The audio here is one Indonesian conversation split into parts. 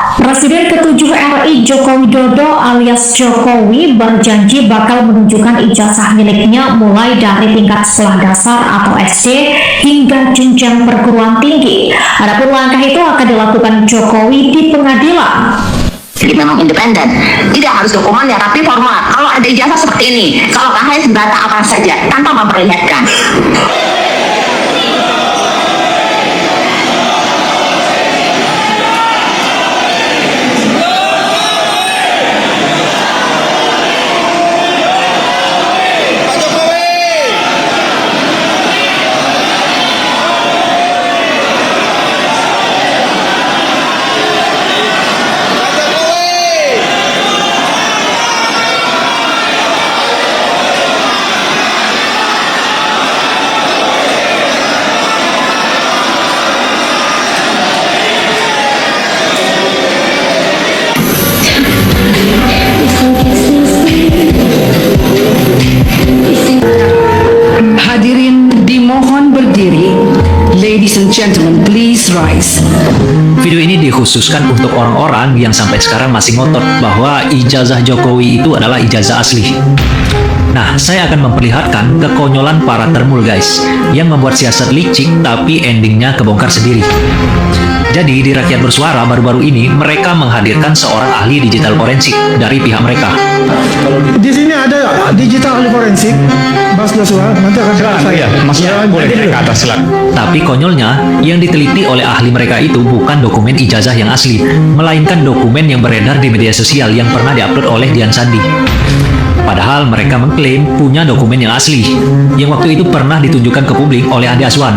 Presiden ke-7 RI Joko Widodo alias Jokowi berjanji bakal menunjukkan ijazah miliknya mulai dari tingkat sekolah dasar atau SD hingga jenjang perguruan tinggi. Adapun langkah itu akan dilakukan Jokowi di pengadilan. Jadi memang independen, tidak harus dokumen ya, tapi formular. Kalau ada ijazah seperti ini, kalau AHS data apa saja tanpa memperlihatkan. Hadirin dimohon berdiri. Ladies and gentlemen, please rise. Video ini dikhususkan untuk orang-orang yang sampai sekarang masih ngotot bahwa ijazah Jokowi itu adalah ijazah asli. Nah, saya akan memperlihatkan kekonyolan para termul guys, yang membuat siasat licik tapi endingnya kebongkar sendiri. Jadi, di Rakyat Bersuara baru-baru ini, mereka menghadirkan seorang ahli digital forensik dari pihak mereka. Di sini ada digital ahli forensik, Mas Joshua, nanti akan saya. Maksudnya boleh naik ke atas silakan. Tapi konyolnya, yang diteliti oleh ahli mereka itu bukan dokumen ijazah yang asli, melainkan dokumen yang beredar di media sosial yang pernah diupload oleh Dian Sandi. Padahal mereka mengklaim punya dokumen yang asli, yang waktu itu pernah ditunjukkan ke publik oleh Andi Azwan.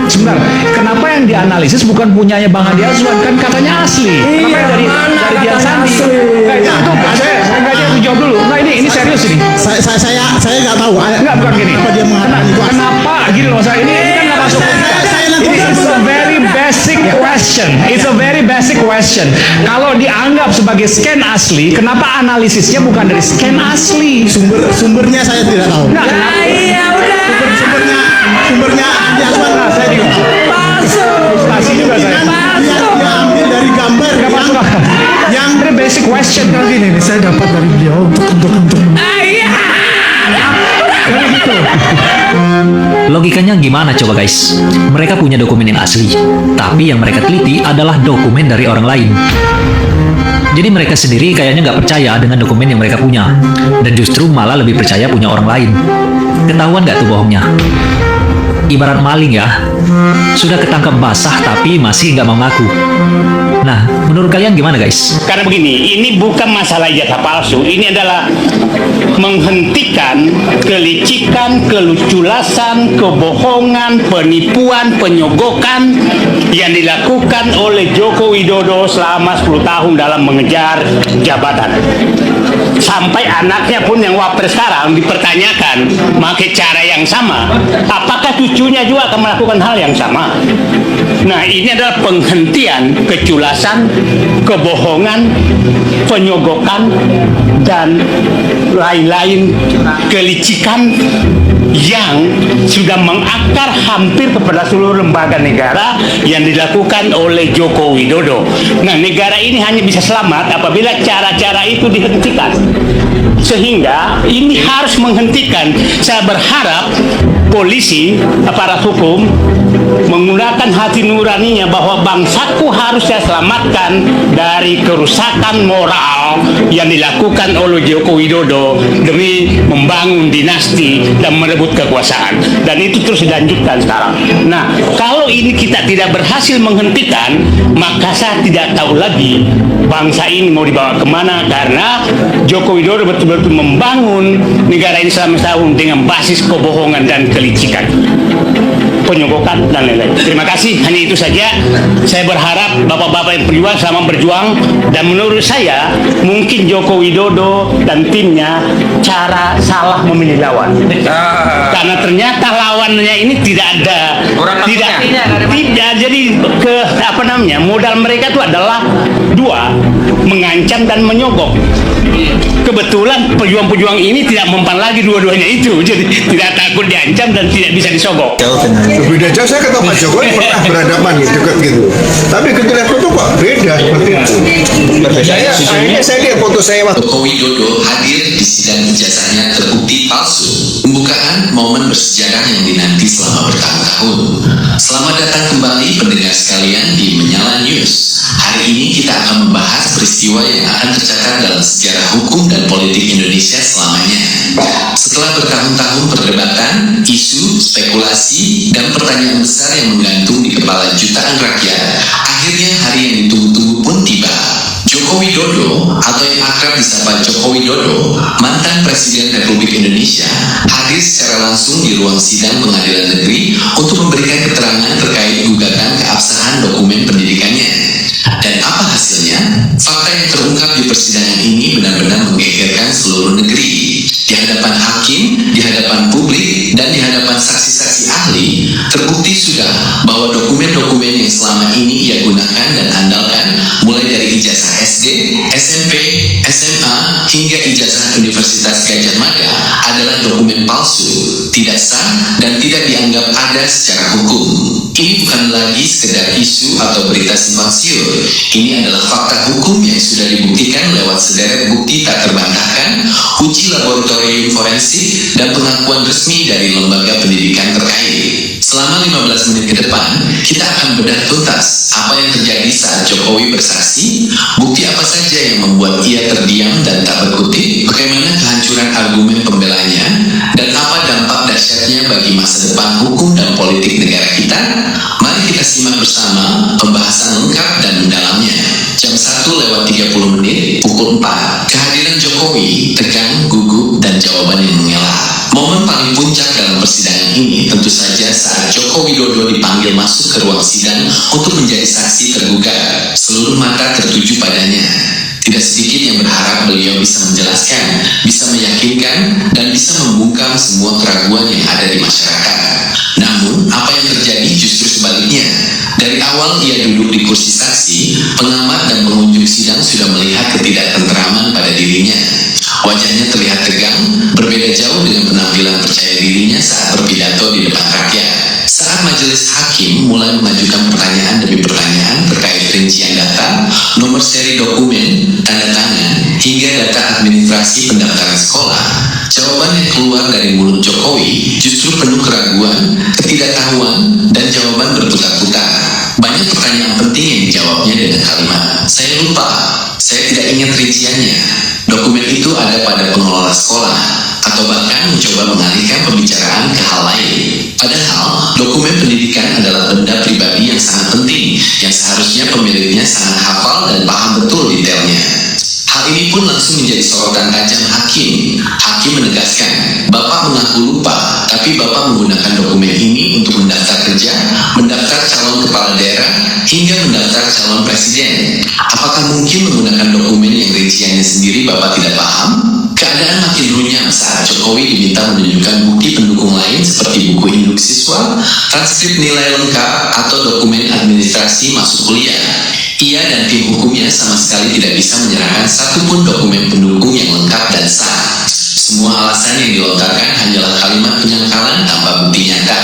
Sebentar, kenapa yang dianalisis bukan punyanya Bang Andi Azwan? Kan katanya asli. Kenapa yang dari Dian Sandi? Itu saya jawab dulu. Nah, ini serius ini. Saya nggak tahu. Enggak, bukan gini. Apa dia mengatakan itu? Kenapa gini loh, saya ini kan nggak masuk. Ini is a very basic question. It's a very basic question. Kalau dianggap sebagai scan asli, kenapa analisisnya bukan dari scan asli? Sumbernya saya tidak tahu. Nah, Sumbernya Andi Azwan. Nah, saya juga. Frustasi juga saya. Dia ambil dari gambar Nggak masuk akal. yang Very basic question. gini nih, saya dapat dari beliau untuk Logikanya gimana coba guys? Mereka punya dokumen yang asli, tapi yang mereka teliti adalah dokumen dari orang lain. Jadi mereka sendiri kayaknya nggak percaya dengan dokumen yang mereka punya, dan justru malah lebih percaya punya orang lain. Ketahuan nggak tuh bohongnya? Ibarat maling ya, sudah ketangkap basah tapi masih nggak mau ngaku. Nah, menurut kalian gimana guys? Karena begini, ini bukan masalah ijazah palsu, ini adalah menghentikan kelicikan, keluculasan, kebohongan, penipuan, penyogokan yang dilakukan oleh Joko Widodo selama 10 tahun dalam mengejar jabatan. Sampai anaknya pun yang wapres sekarang dipertanyakan pakai cara yang sama, apakah cucunya juga akan melakukan hal yang sama? Nah, ini adalah penghentian keculasan, kebohongan, penyogokan, dan lain-lain kelicikan yang sudah mengakar hampir kepada seluruh lembaga negara yang dilakukan oleh Joko Widodo. Nah, negara ini hanya bisa selamat apabila cara-cara itu dihentikan. Sehingga ini harus menghentikan. Saya berharap polisi, aparat hukum menggunakan hati nuraninya bahwa bangsaku harus saya selamatkan dari kerusakan moral yang dilakukan oleh Joko Widodo demi membangun dinasti dan merebut kekuasaan. Dan itu terus dilanjutkan sekarang. Nah, kalau ini kita tidak berhasil menghentikan, maka saya tidak tahu lagi bangsa ini mau dibawa kemana, karena Joko Widodo betul-betul membangun negara ini selama setahun dengan basis kebohongan dan kelicikan, penyogokan, dan lain-lain. Terima kasih, hanya itu saja. Saya berharap bapak-bapak yang berjuang sama berjuang, dan menurut saya mungkin Joko Widodo dan timnya cara salah memilih lawan. Karena ternyata lawannya ini tidak ada, tidak jadi modal mereka itu adalah dua, mengancam dan menyogok. kebetulan pejuang-pejuang ini tidak mempan lagi dua-duanya itu, jadi tidak takut diancam dan tidak bisa disogok. Beda jauh, saya kata Pak Jokowi pernah berhadapan dekat gitu. Tapi ke level itu kok beda seperti itu. Saya lihat foto saya waktu Joko Widodo hadir di sidang ijazahnya terbukti palsu. Pembukaan momen bersejarah yang dinanti selama bertahun-tahun. Selamat datang kembali pendengar sekalian di Menyala News. Hari ini kita akan membahas peristiwa yang akan tercatat dalam sejarah hukum dan politik Indonesia selamanya. Setelah bertahun-tahun perdebatan, isu, spekulasi, dan pertanyaan besar yang menggantung di kepala jutaan rakyat, akhirnya hari yang ditunggu-tunggu pun tiba. Joko Widodo atau yang akrab disapa Joko Widodo, mantan Presiden Republik Indonesia, hadir secara langsung di ruang sidang pengadilan negeri untuk memberikan keterangan terkait gugatan keabsahan dokumen pendidikannya. Dan apa hasilnya? Fakta yang terungkap di persidangan ini benar-benar menggegerkan seluruh negeri. Di hadapan hakim, di hadapan publik, dan di hadapan saksi-saksi ahli, terbukti sudah bahwa dokumen-dokumen yang selama ini ia gunakan dan andalkan, mulai dari ijazah SD, SMP, SMA, hingga ijazah Universitas Gadjah Mada adalah dokumen palsu, tidak sah, dan tidak dianggap ada secara hukum. Ini bukan lagi sekedar isu atau berita simpang siur. Ini adalah fakta hukum yang sudah dibuktikan lewat sederet bukti tak terbantahkan, uji laboratorium forensik, dan pengakuan resmi dari lembaga pendidikan terkait. Selama 15 menit ke depan, kita akan bedah tuntas apa yang terjadi saat Jokowi bersaksi, bukti apa saja yang membuat ia terdiam dan tak berkutik, bagaimana kehancuran argumen pembelanya, dan apa dampak dahsyatnya bagi masa depan hukum dan politik negara kita. Mari kita simak bersama pembahasan lengkap dan mendalamnya. Jam 1:30 pukul 4, kehadiran Jokowi, tegang, gugup, dan jawaban yang mengelak. Momen paling puncak dalam persidangan ini tentu saja saat Joko Widodo dipanggil masuk ke ruang sidang untuk menjadi saksi tergugat. Seluruh mata tertuju padanya. Tidak sedikit yang berharap beliau bisa menjelaskan, bisa meyakinkan, dan bisa membungkam semua keraguan yang ada di masyarakat. Namun, apa yang terjadi justru sebaliknya. Dari awal ia duduk di kursi saksi, pengamat dan pengunjung sidang sudah melihat ketidaktentraman pada dirinya. Wajahnya terlihat tegang, berbeda jauh dengan penampilan percaya dirinya saat berpidato di depan rakyat. Saat majelis hakim mulai mengajukan pertanyaan demi pertanyaan terkait rincian data, nomor seri dokumen, tanda tangan, hingga data administrasi pendaftaran sekolah, jawaban yang keluar dari mulut Jokowi justru penuh keraguan, ketidaktahuan, dan jawaban berputar-putar. Banyak pertanyaan penting yang dijawabnya dengan kalimat, "Saya lupa, saya tidak ingat rinciannya. Dokumen itu ada pada pengelola sekolah," atau bahkan mencoba mengalihkan pembicaraan ke hal lain. Padahal, dokumen pendidikan adalah benda pribadi yang sangat penting, yang seharusnya pemiliknya sangat hafal dan paham betul detailnya. Hal ini pun langsung menjadi sorotan tajam hakim. Hakim menegaskan, Bapak mengaku lupa, tapi Bapak menggunakan dokumen ini untuk mendaftar kerja, mendaftar calon kepala daerah, hingga mendaftar calon presiden. Apakah mungkin menggunakan dokumen yang rinciannya sendiri Bapak tidak paham? Keadaan makin runyam saat Jokowi diminta menunjukkan bukti pendukung lain seperti buku induk siswa, transkrip nilai lengkap, atau dokumen administrasi masuk kuliah. Ia dan tim hukumnya sama sekali tidak bisa menyerahkan satupun dokumen pendukung yang lengkap dan sah. Semua alasan yang dilontarkan hanyalah kalimat penyangkalan tanpa bukti nyata.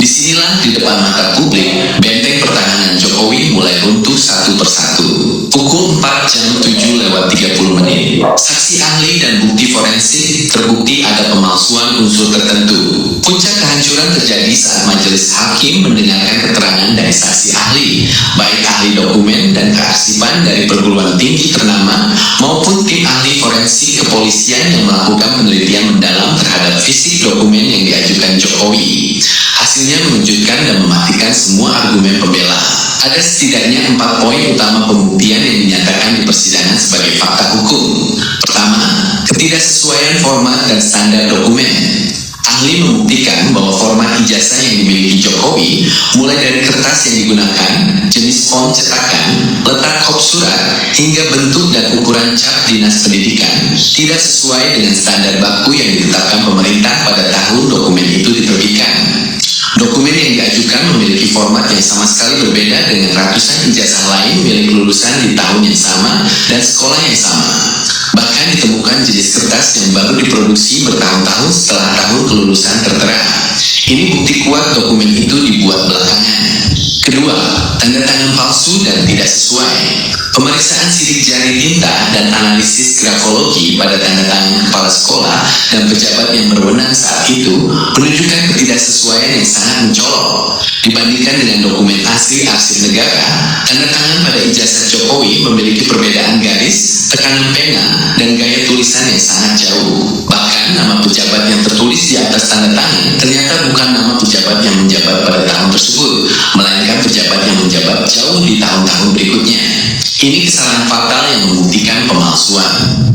Disinilah di depan mata publik, benteng pertahanan Jokowi mulai runtuh satu persatu. Pukul 4:07:30. Saksi ahli dan bukti forensik terbukti ada pemalsuan unsur tertentu. Puncak kehancuran terjadi saat majelis hakim mendengarkan keterangan dari saksi ahli, baik ahli dokumen dan kearsipan dari perguruan tinggi ternama maupun tim ahli forensik kepolisian yang melakukan penelitian mendalam terhadap fisik dokumen yang diajukan Jokowi. Hasilnya mengejutkan dan mematikan semua argumen pembela. Ada setidaknya 4 poin utama pembuktian yang dinyatakan di persidangan sebagai fakta hukum. Pertama, ketidaksesuaian format dan standar dokumen. Ahli membuktikan bahwa format ijazah yang dimiliki Jokowi, mulai dari kertas yang digunakan, jenis font cetakan, letak kop surat, hingga bentuk dan ukuran cap dinas pendidikan, tidak sesuai dengan standar baku yang ditetapkan pemerintah pada tahun dokumen itu diterbitkan. Dokumen yang diajukan memiliki format yang sama sekali berbeda dengan ratusan ijazah lain milik lulusan di tahun yang sama dan sekolah yang sama. Bahkan ditemukan jenis kertas yang baru diproduksi bertahun-tahun setelah tahun kelulusan tertera. Ini bukti kuat dokumen itu dibuat belakangan. Kedua, tanda tangan palsu dan tidak sesuai. Pemeriksaan sidik jari tinta dan analisis grafologi pada tanda tangan kepala sekolah dan pejabat yang berwenang saat itu menunjukkan ketidaksesuaian yang sangat mencolok. Dibandingkan dengan dokumen asli arsip negara, tanda tangan pada ijazah Jokowi memiliki perbedaan garis, tekanan pena, dan gaya tulisan yang sangat jauh. Bahkan nama pejabat yang tertulis di atas tanda tangan ternyata bukan nama pejabat yang menjabat pada tahun tersebut, melainkan pejabat yang menjabat jauh di tahun-tahun berikutnya. Ini kesalahan fatal yang membuktikan pemalsuan.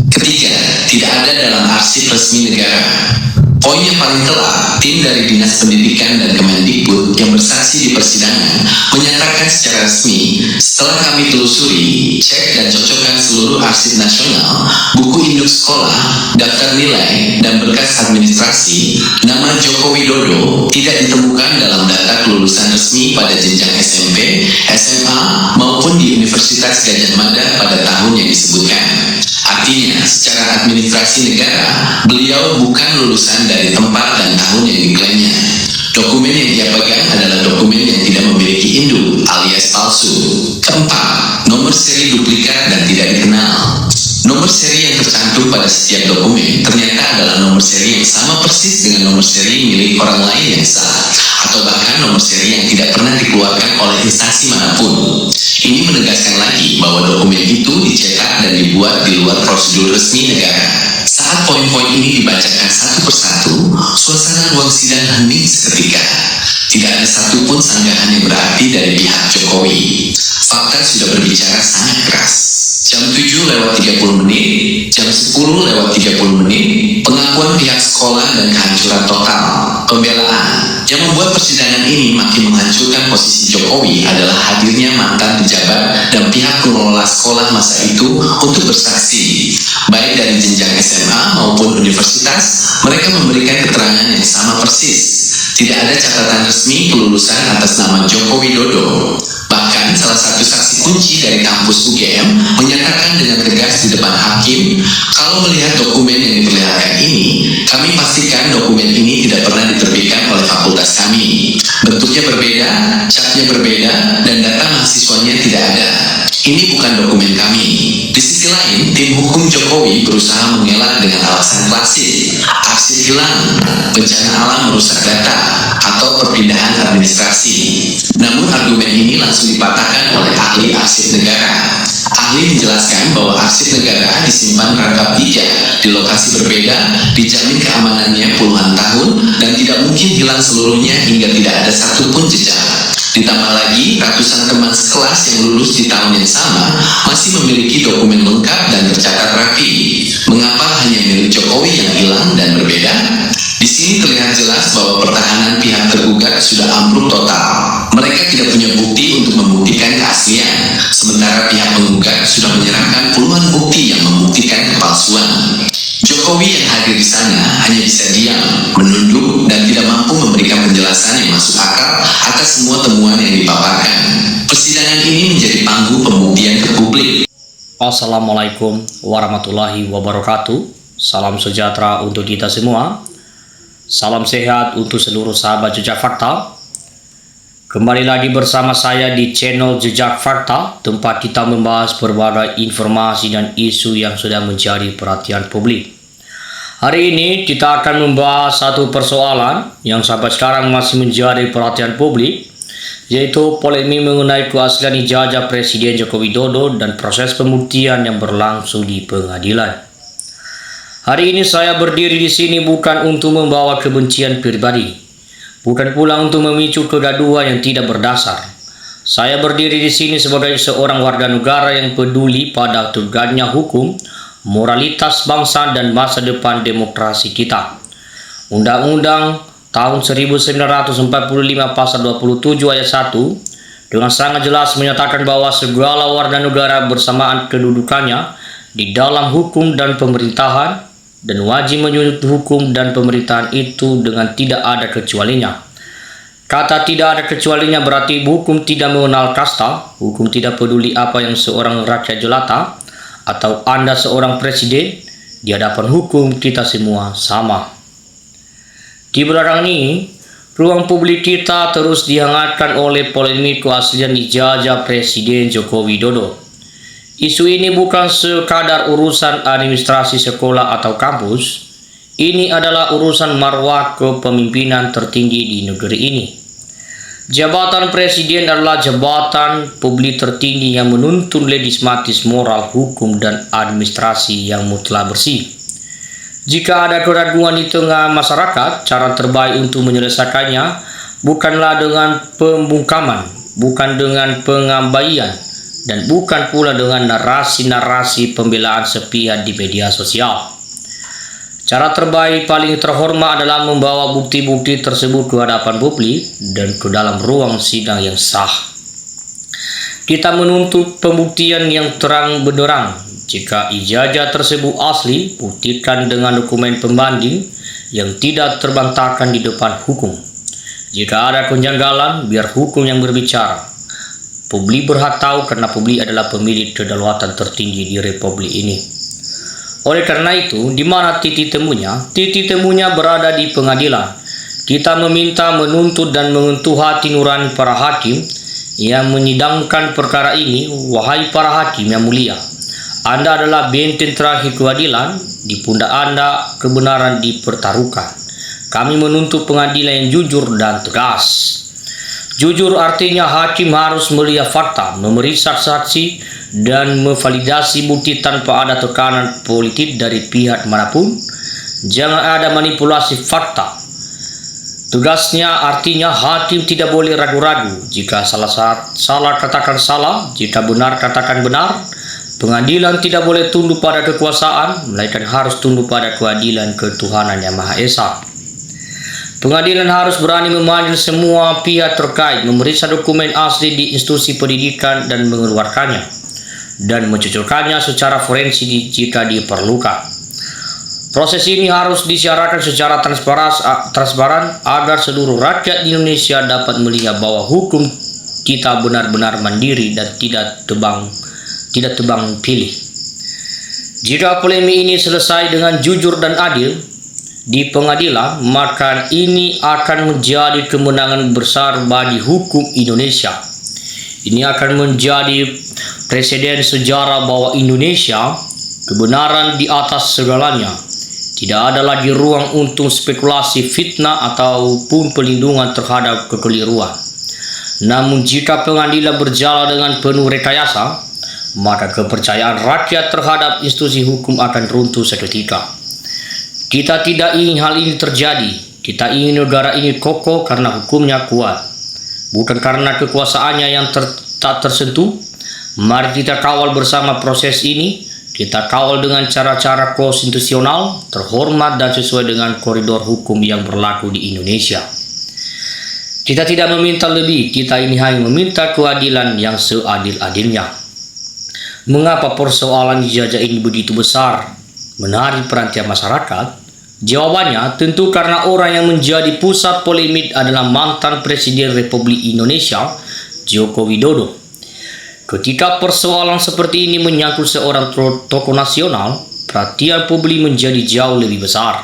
Ketiga, tidak ada dalam arsip resmi negara. Poin yang paling telak, tim dari Dinas Pendidikan dan Kemendikbud yang bersaksi di persidangan menyatakan secara resmi, setelah kami telusuri, cek dan cocokkan seluruh arsip nasional, buku induk sekolah, daftar nilai, dan berkas administrasi, nama Joko Widodo tidak ditemukan dalam data kelulusan resmi pada jenjang SMP, SMA, maupun di Universitas Gadjah Mada pada tahun yang disebutkan. Artinya, secara administrasi negara, beliau bukan lulusan dari tempat dan tahun yang diklaimnya. Dokumen yang dia pegang adalah dokumen yang tidak memiliki induk alias palsu. Keempat, nomor seri duplikat dan tidak dikenal. Nomor seri yang tercantum pada setiap dokumen ternyata adalah nomor seri yang sama persis dengan nomor seri milik orang lain yang sah, atau bahkan nomor seri yang tidak pernah dikeluarkan oleh instansi manapun. Ini menegaskan lagi bahwa dokumen itu dicetak dan dibuat di luar prosedur resmi negara. Saat poin-poin ini dibacakan satu persatu, suasana ruang sidang hening seketika. Tidak ada satupun sanggahan yang berarti dari pihak Jokowi. Fakta sudah berbicara sangat keras. Jam 7:30, jam 10:30, pengakuan pihak sekolah dan kehancuran total. Pembelaan yang membuat persidangan ini makin menghancurkan posisi Jokowi adalah hadirnya mantan pejabat dan pihak pengelola sekolah masa itu untuk bersaksi. Baik dari jenjang SMA maupun universitas, mereka memberikan keterangan yang sama persis. Tidak ada catatan resmi kelulusan atas nama Joko Widodo. Bahkan salah satu saksi kunci dari kampus UGM menyatakan dengan tegas di depan hakim, kalau melihat dokumen yang diperlihatkan ini, kami pastikan dokumen ini tidak pernah diterbitkan oleh fakultas kami. Bentuknya berbeda, catnya berbeda, dan data mahasiswanya tidak ada. Ini bukan dokumen kami. Di sisi lain, tim hukum Jokowi berusaha mengelak dengan alasan klasik, arsip hilang, bencana alam merusak data, atau perpindahan administrasi. Namun argumen ini langsung dipatahkan oleh ahli arsip negara. Ahli menjelaskan bahwa arsip negara disimpan rangkap 3 di lokasi berbeda, dijamin keamanannya puluhan tahun, dan tidak mungkin hilang seluruhnya hingga tidak ada satupun jejak. Ditambah lagi, ratusan teman sekelas yang lulus di tahun yang sama masih memiliki dokumen lengkap dan tercatat rapi. Mengapa hanya milik Jokowi yang hilang dan berbeda? Di sini terlihat jelas bahwa pertahanan pihak tergugat sudah ambruk total. Mereka tidak punya bukti untuk membuktikan keaslian, sementara pihak penggugat sudah menyerahkan puluhan bukti yang membuktikan kepalsuan. Jokowi yang hadir di sana hanya bisa diam, menunduk, dan tidak mampu memberikan penjelasan yang masuk akal atas semua temuan yang dipaparkan. Persidangan ini menjadi panggung pembuktian ke publik. Assalamualaikum warahmatullahi wabarakatuh. Salam sejahtera untuk kita semua. Salam sehat untuk seluruh sahabat Jejak Fakta. Kembali lagi bersama saya di channel Jejak Fakta, tempat kita membahas berbagai informasi dan isu yang sudah menjadi perhatian publik. Hari ini kita akan membahas satu persoalan yang sampai sekarang masih menjadi perhatian publik, yaitu polemik mengenai keaslian ijazah Presiden Joko Widodo dan proses pembuktian yang berlangsung di pengadilan. Hari ini saya berdiri di sini bukan untuk membawa kebencian pribadi, bukan pula untuk memicu kegaduhan yang tidak berdasar. Saya berdiri di sini sebagai seorang warga negara yang peduli pada tegaknya hukum, moralitas bangsa dan masa depan demokrasi kita. Undang-Undang tahun 1945 pasal 27 ayat 1 dengan sangat jelas menyatakan bahwa segala warga negara bersamaan kedudukannya di dalam hukum dan pemerintahan dan wajib menyulut hukum dan pemerintahan itu dengan tidak ada kecualinya. Kata tidak ada kecualinya berarti hukum tidak mengenal kasta, hukum tidak peduli apa yang seorang rakyat jelata, atau Anda seorang presiden, di hadapan hukum kita semua sama. Di belakang ini, ruang publik kita terus dihangatkan oleh polemik keaslian ijazah Presiden Joko Widodo. Isu ini bukan sekadar urusan administrasi sekolah atau kampus, ini adalah urusan marwah kepemimpinan tertinggi di negeri ini. Jabatan presiden adalah jabatan publik tertinggi yang menuntun legislatif, moral, hukum, dan administrasi yang mutlak bersih. Jika ada keraguan di tengah masyarakat, cara terbaik untuk menyelesaikannya bukanlah dengan pembungkaman, bukan dengan pengabaian, dan bukan pula dengan narasi-narasi pembelaan sepihak di media sosial. Cara terbaik paling terhormat adalah membawa bukti-bukti tersebut ke hadapan publik dan ke dalam ruang sidang yang sah. Kita menuntut pembuktian yang terang benderang. Jika ijazah tersebut asli, buktikan dengan dokumen pembanding yang tidak terbantahkan di depan hukum. Jika ada kejanggalan, biar hukum yang berbicara. Publik berhak tahu karena publik adalah pemilik kedaulatan tertinggi di republik ini. Oleh karena itu, di mana titik temunya? Titik temunya berada di pengadilan. Kita meminta, menuntut, dan menyentuh hati nurani para hakim yang menyidangkan perkara ini. Wahai para hakim yang mulia, Anda adalah benteng terakhir keadilan. Di pundak Anda kebenaran dipertaruhkan. Kami menuntut pengadilan yang jujur dan tegas. Jujur artinya hakim harus melihat fakta, memeriksa saksi, dan memvalidasi bukti tanpa ada tekanan politik dari pihak manapun. Jangan ada manipulasi fakta. Tugasnya artinya hakim tidak boleh ragu-ragu. Jika salah katakan salah, jika benar katakan benar. Pengadilan tidak boleh tunduk pada kekuasaan, melainkan harus tunduk pada keadilan ketuhanan yang Maha Esa. Pengadilan harus berani memanggil semua pihak terkait, memeriksa dokumen asli di institusi pendidikan dan mengeluarkannya, dan mencocokkannya secara forensik jika diperlukan. Proses ini harus disiarkan secara transparan agar seluruh rakyat Indonesia dapat melihat bahwa hukum kita benar-benar mandiri dan tidak tebang pilih. Jika polemik ini selesai dengan jujur dan adil di pengadilan, maka ini akan menjadi kemenangan besar bagi hukum Indonesia. Ini akan menjadi presiden sejarah bahwa Indonesia kebenaran di atas segalanya. Tidak ada lagi ruang untuk spekulasi, fitnah, ataupun pelindungan terhadap kekeliruan. Namun jika pengadilan berjalan dengan penuh rekayasa, maka kepercayaan rakyat terhadap institusi hukum akan runtuh seketika. Kita tidak ingin hal ini terjadi. Kita ingin negara ini kokoh karena hukumnya kuat, bukan karena kekuasaannya yang tak tersentuh. Mari kita kawal bersama proses ini. Kita kawal dengan cara-cara konstitusional, terhormat, dan sesuai dengan koridor hukum yang berlaku di Indonesia. Kita tidak meminta lebih, kita ini hanya meminta keadilan yang seadil-adilnya. Mengapa persoalan ijazah ini begitu besar menarik perhatian masyarakat? Jawabannya tentu karena orang yang menjadi pusat polemik adalah mantan Presiden Republik Indonesia, Joko Widodo. Ketika persoalan seperti ini menyangkut seorang tokoh nasional, perhatian publik menjadi jauh lebih besar.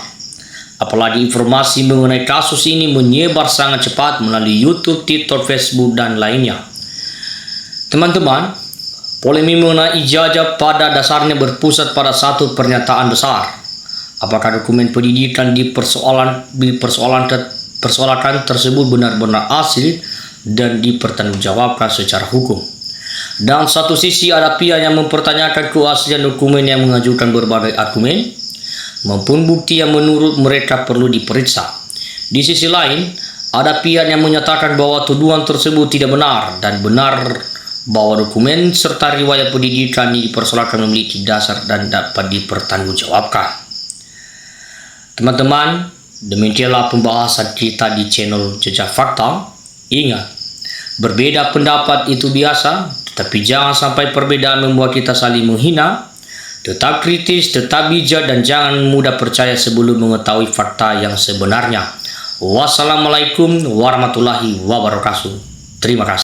Apalagi informasi mengenai kasus ini menyebar sangat cepat melalui YouTube, TikTok, Facebook, dan lainnya. Teman-teman, polemik mengenai ijazah pada dasarnya berpusat pada satu pernyataan besar. Apakah dokumen pendidikan dipersoalkan tersebut benar-benar asli dan dipertanggungjawabkan secara hukum? Dan satu sisi ada pihak yang mempertanyakan keaslian dokumen yang mengajukan berbagai argumen maupun bukti yang menurut mereka perlu diperiksa. Di sisi lain, ada pihak yang menyatakan bahwa tuduhan tersebut tidak benar dan benar bahwa dokumen serta riwayat pendidikan yang dipersoalkan memiliki dasar dan dapat dipertanggungjawabkan. Teman-teman, demikianlah pembahasan kita di channel Jejak Fakta. Ingat, berbeda pendapat itu biasa, tetapi jangan sampai perbedaan membuat kita saling menghina. Tetap kritis, tetap bijak, dan jangan mudah percaya sebelum mengetahui fakta yang sebenarnya. Wassalamualaikum warahmatullahi wabarakatuh. Terima kasih.